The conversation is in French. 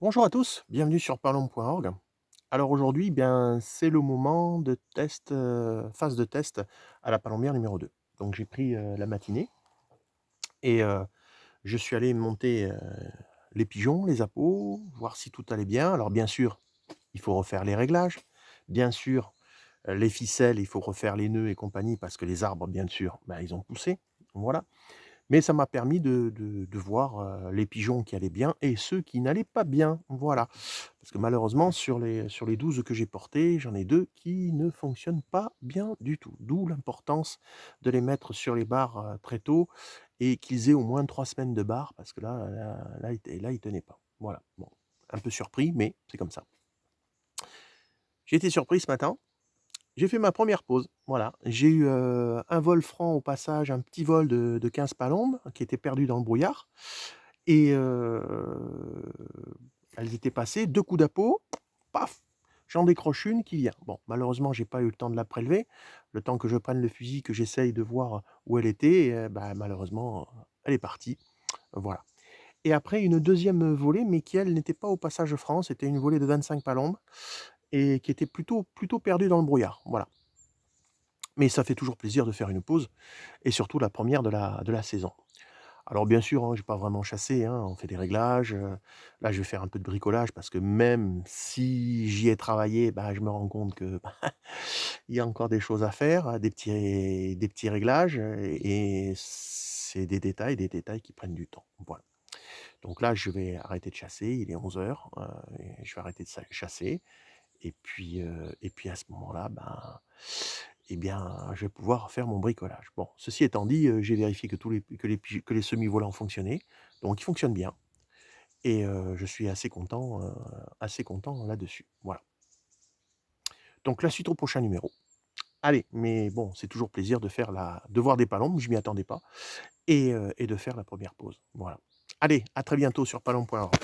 Bonjour à tous, bienvenue sur parlons.org. Alors aujourd'hui, bien, c'est le moment de test, phase de test à la palombière numéro 2. Donc j'ai pris, la matinée et je suis allé monter, les pigeons, les appos, voir si tout allait bien. Alors bien sûr, il faut refaire les réglages. Bien sûr, les ficelles, il faut refaire les nœuds et compagnie parce que les arbres, bien sûr, bah, ils ont poussé. Voilà. Mais ça m'a permis de voir, les pigeons qui allaient bien et ceux qui n'allaient pas bien, voilà. Parce que malheureusement sur les 12 que j'ai portés, j'en ai 2 qui ne fonctionnent pas bien du tout. D'où l'importance de les mettre sur les barres, très tôt et qu'ils aient au moins 3 semaines de barres parce que là, ils tenaient pas. Voilà, bon, un peu surpris, mais c'est comme ça. J'ai été surpris ce matin, j'ai fait ma première pause, voilà. J'ai eu, un vol franc au passage, un petit vol de 15 palombes qui était perdu dans le brouillard et elles étaient passées, 2 coups d'apeau, paf! J'en décroche une qui vient. Bon, malheureusement, j'ai pas eu le temps de la prélever. Le temps que je prenne le fusil, que j'essaye de voir où elle était et bah, malheureusement, elle est partie, voilà. Et après une deuxième volée, mais qui elle n'était pas au passage franc, c'était une volée de 25 palombes et qui était plutôt perdue dans le brouillard, voilà. Mais ça fait toujours plaisir de faire une pause et surtout la première de la saison. Alors bien sûr, hein, j'ai pas vraiment chassé, hein, on fait des réglages, là je vais faire un peu de bricolage parce que même si j'y ai travaillé, bah, je me rends compte que, bah, il y a encore des choses à faire, des petits réglages, et c'est des détails qui prennent du temps, voilà. Donc là, je vais arrêter de chasser, il est 11:00, et je vais arrêter de chasser et puis à ce moment-là, ben, eh bien, je vais pouvoir faire mon bricolage. Bon, ceci étant dit, j'ai vérifié que les semi-volants fonctionnaient, donc ils fonctionnent bien et je suis assez content là-dessus. Voilà. Donc la suite au prochain numéro. Allez, mais bon, c'est toujours plaisir de voir des palombes, je m'y attendais pas et de faire la première pause. Voilà. Allez, à très bientôt sur palombe.org.